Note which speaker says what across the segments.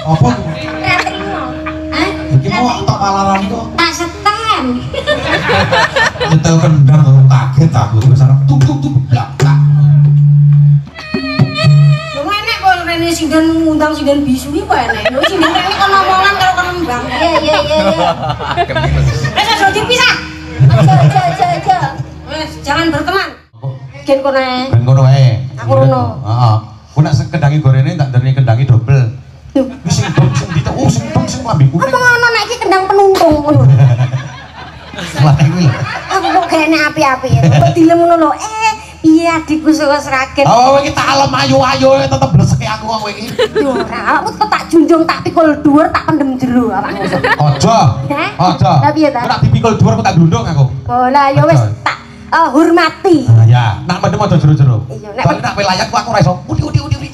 Speaker 1: Apa?
Speaker 2: Hah?
Speaker 1: Iki mau tok palaran iku.
Speaker 2: Tak setem.
Speaker 1: Nyetel kendang kok kaget aku wis arep tuk tuk tuk blak.
Speaker 2: Lho enek kok rene singgan ngundang singgan bisu iki kok enek. Lho singgan rene kon omongan karo kembang. Iya. Wes aja dipisah. Aja. Wes jangan berteman. Gen kono.
Speaker 1: Ben ngono wae.
Speaker 2: Aku rono.
Speaker 1: Heeh. Ku nek kendangi gorene tak derni kendangi dobel. Wis sing ditok sing lambe kuning.
Speaker 2: Apa ngono nek iki kendang penuntung ngono.
Speaker 1: Salah iku lho.
Speaker 2: Aku kok kene api-api ya. Kok dilem ngono lho. Iya adikku suka seragen.
Speaker 1: Oh, iki tak alem ayu-ayu tetep bleseke aku kok kowe iki.
Speaker 2: Yo ora, aku kok tak junjung tak pikul dhuwur tak pendem jero awakmu.
Speaker 1: Aja. Aja.
Speaker 2: Lah piye ta?
Speaker 1: Nek dipikul dhuwur kok tak glundung aku.
Speaker 2: Oh lah ya wis tak hormati.
Speaker 1: Ah ya, nak mendem aja jero-jero.
Speaker 2: Iya,
Speaker 1: Soale nek wilayah aku ora iso udi.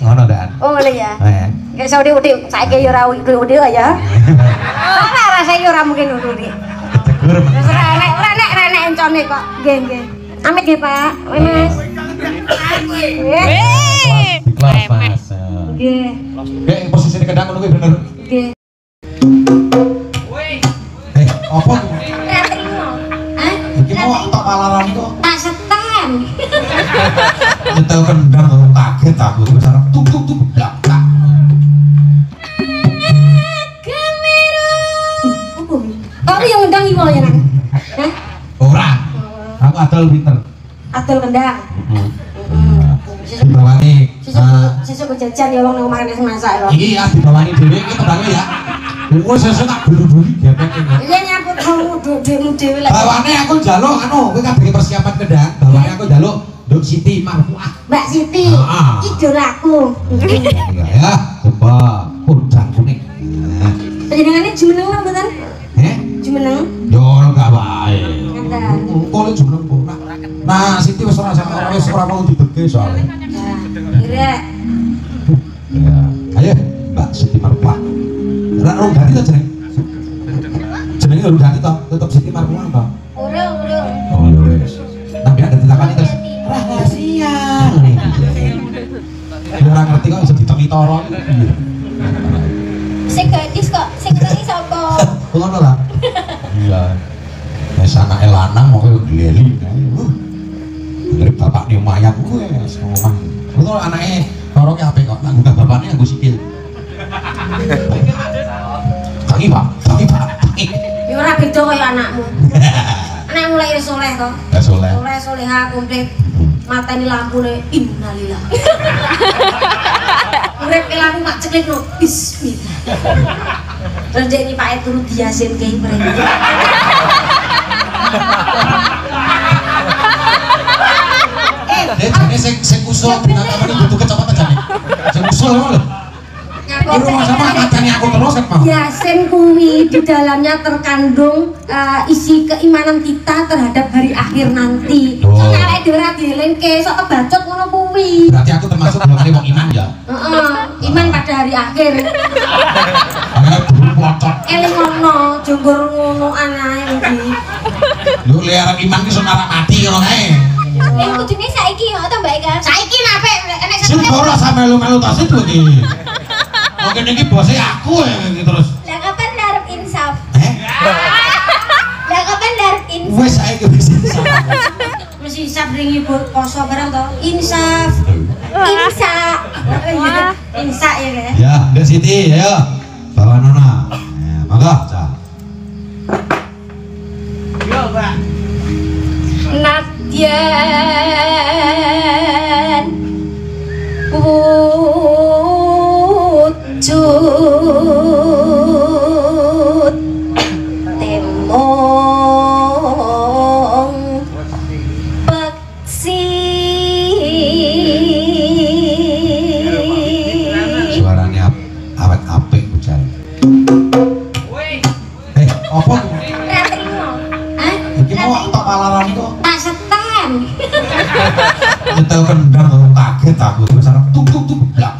Speaker 1: Ngono ndak?
Speaker 2: Oh ngono ya.
Speaker 1: Heeh.
Speaker 2: Gak iso udik-udik, saiki ya ora udik-udik ya. Ora rasane ora mungkin udik.
Speaker 1: Tegur men.
Speaker 2: Wis ora nek encone kok. Nggih. Amit nggih, Pak. Mas.
Speaker 1: Di kelas Mas.
Speaker 2: Nggih.
Speaker 1: Oke, posisi kendang ngono kuwi bener.
Speaker 2: Nggih.
Speaker 1: Apa?
Speaker 2: Hah?
Speaker 1: Iki mau tok palaran iku.
Speaker 2: Tak setem.
Speaker 1: Nyetel kendang kok kaget aku wis arep tuk tuk tuk blak.
Speaker 2: Kok yang ngundang iki malah ya, Nak? Hah?
Speaker 1: Ora. Aku adol pinter.
Speaker 2: Adol kendang.
Speaker 1: Dibawani.
Speaker 2: Sesuk jajan ya wong nang omah wis masak lho.
Speaker 1: Iki ya dibawani dhewe iki kendangnya ya. Wis sesuk tak bulu-bulu gepek ini.
Speaker 2: Iya nyambut kamu dhewe dhewe lagi.
Speaker 1: Bawane aku njaluk anu kowe kabeh persiapan kendang. Bawane aku njaluk Nduk Siti Marfuah.
Speaker 2: Mbak Siti. Idolaku.
Speaker 1: Ya, coba udang kuning.
Speaker 2: Panjenengane jumeneng nang mboten? Jumeneng.
Speaker 1: Yo enggak wae.
Speaker 2: Ngeten.
Speaker 1: Kok jumeneng kok. Nah, Siti wis ora mau dibege soalnya.
Speaker 2: Kira.
Speaker 1: Ya, ayo Mbak Siti Marfuah. Ora urung ganti to jeneng. Jenenge urung ganti to, tetep Siti Marfuah to.
Speaker 2: Urung.
Speaker 1: Oh, ya wis. Tapi ada ditakoni terus. Rahasia. Ora ngerti kok iso ditoki toro iki piye.
Speaker 2: Sing gadis kok, sing ngenani sapa?
Speaker 1: Ngono lah. Iya. Wis anake lanang mau koyo gleli. Dari bapak ni mayang kuwe wis omah. Ngono anake loro ki apik kok, tak gugah bapakne nggo sikil. Tangi, Pak.
Speaker 2: Ya ora beda kaya anakmu. Anakmu lahir soleh to.
Speaker 1: Ya soleh.
Speaker 2: Soleha komplit. Mateni lampune innalillah. Urip lampu tak ceklekno bismillah. Terus dek ini Pak turu diasin ke mrene.
Speaker 1: Jane sing usul bintang tamu butuh kecepatan jane. Sing usul ngono lho. Di rumah sama katanya aku terus kan mau.
Speaker 2: Yasin kuwi di dalamnya terkandung isi keimanan kita terhadap hari akhir nanti. Sok nek dhewe ora dielinke, sok kebacot ngono kuwi.
Speaker 1: Berarti aku termasuk golongan wong iman ya.
Speaker 2: Heeh, iman pada hari akhir.
Speaker 1: Ana dulu pocot.
Speaker 2: Eling ngono, jonggur ngono anae iki.
Speaker 1: Lu liaran iman ki sonara mati ngono kae.
Speaker 2: Kudune saiki yo to Mbak Eka. Saiki nape enek
Speaker 1: Sing ora sampe melu tas itu iki. Mungkin iki bose aku terus.
Speaker 2: Lah kapan darep insaf? Lah kapan darep insaf?
Speaker 1: Wes saiki wis insaf.
Speaker 2: Wis insaf ring ibu poso barang to. Insaf. Insa. Insa ya kan?
Speaker 1: Ya, Mbak Siti, ayo. Bawa Nona. Monggo, Cak.
Speaker 3: Yo, Mbak.
Speaker 2: Nadyan wujud temong peksi.
Speaker 1: Suaranya awet apik bocah. Apa?
Speaker 2: Hah?
Speaker 1: Iki mau tok palaran iku.
Speaker 2: Tak setem.
Speaker 1: Nyetel kendang kok kaget aku wis arep tuk tuk tuk blak.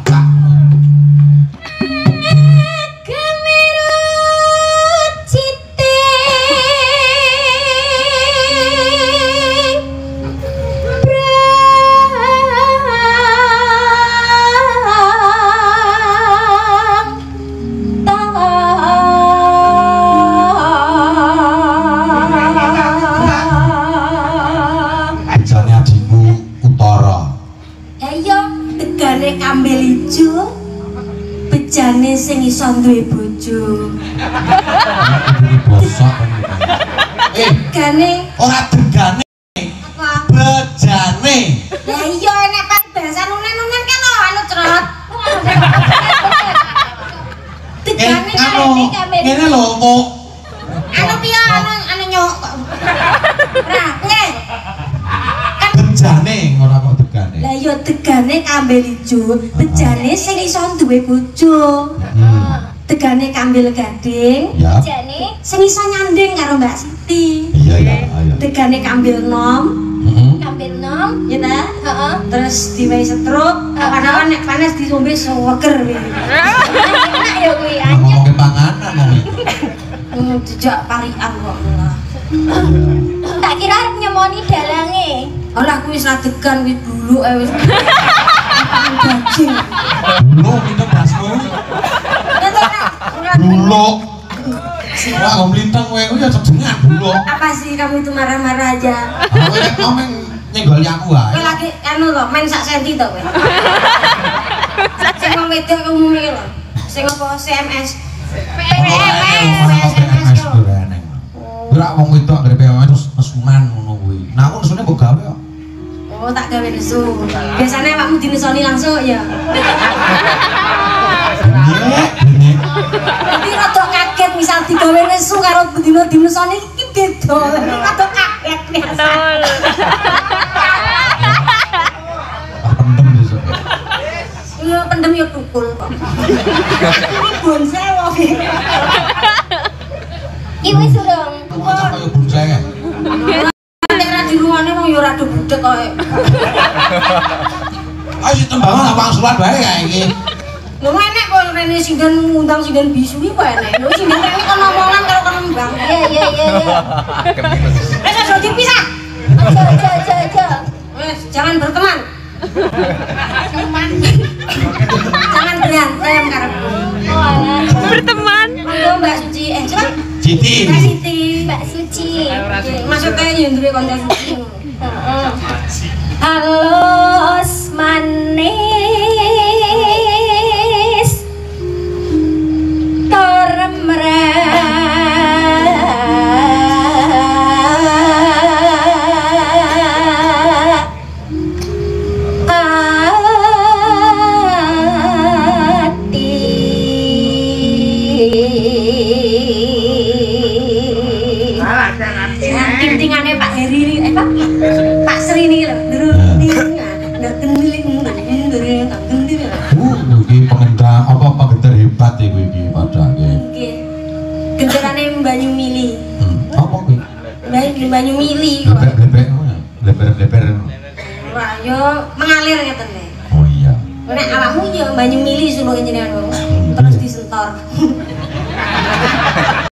Speaker 2: kambil ijo bejane sing iso duwe bojo.
Speaker 1: Bosok
Speaker 2: Tegane
Speaker 1: ora degane
Speaker 2: apa?
Speaker 1: bejane.
Speaker 2: Lah iya nek pas bahasa nunen-nunen kan anu cerot. Tegane
Speaker 1: Ngene lho mau
Speaker 2: anu piye anu nyok. Nah, piye?
Speaker 1: bejane ora kok degane.
Speaker 2: Lah iya tegane kambil ijo bejane sing iso duwe bojo. Tegane kambil gading
Speaker 1: Ya.
Speaker 2: bejane sing iso nyanding karo Mbak Siti.
Speaker 1: Iya ya, ayo.
Speaker 2: Tegane kambil nom
Speaker 1: Heeh.
Speaker 2: kambil nom ya ta? Heeh. Terus diwehi setruk padahal nek panas diombe seger kuwi. Enak ya kuwi
Speaker 1: Ngomongke panganan wong iki.
Speaker 2: Jejak parian kok malah.
Speaker 3: Tak kira arep nyemoni dalange.
Speaker 2: Alah kuwi wis radegan kuwi dulu wis. Daging.
Speaker 1: Dulu minum basmu. Dulu. Wah, ngomong lintang kowe ya sedengan dulu.
Speaker 2: Apa sih kamu itu marah-marah aja?
Speaker 1: Kowe nek ngomong nyenggol aku wae.
Speaker 2: Kowe lagi anu lho, main sak senti to kowe. Sing wong wedok umume lho. Sing apa CMS?
Speaker 1: PMS goreneng. Ora wong wedok dari PMS terus nesunan ngono kuwi. Nah, aku nesune mbok gawe kok.
Speaker 2: Oh, tak gawe nesu. Biasanya awakmu dinesoni langsung ya.
Speaker 1: Ini.
Speaker 2: Nanti rada kaget misal digawe nesu karo dino dinesoni iki beda. Rada kaget biasa.
Speaker 1: Pendem besok.
Speaker 2: Iya, pendem ya tukul kok. Ini bonsai wong.
Speaker 3: Iki wis urung.
Speaker 1: Macam kaya bonsai ya.
Speaker 2: Nek ra di ruane wong ya ora do budek kok.
Speaker 1: Ayo si tembangan apa angsuran bae kae iki.
Speaker 2: Lho enek kok rene singgan ngundang singgan bisu iki kok enek. Lho singgan rene kon omongan karo kon mbang.
Speaker 3: Iya.
Speaker 2: Wes aja dipisah.
Speaker 3: Aja.
Speaker 2: Wes jangan berteman. Jangan berantem karepku.
Speaker 3: Berteman.
Speaker 2: Monggo Mbak Suci. Coba
Speaker 1: Siti.
Speaker 2: Mbak Siti.
Speaker 3: Mbak Suci.
Speaker 2: Maksudnya ya duwe kanca suci.
Speaker 3: Heeh. Halo manis
Speaker 2: Tintingane Pak Heri ini, Pak Sri ini lho.
Speaker 1: Iki pengendara apa pengendara hebat iki iki padake.
Speaker 2: Nggih. Genderane Banyu Mili.
Speaker 1: Apa kuwi?
Speaker 2: Banyu Mili.
Speaker 1: Leber-leber.
Speaker 2: Wah, yo mengalir ngeten nih.
Speaker 1: Oh iya.
Speaker 2: Nek awakmu yo Banyu Mili suluk jenengan. Terus disentor.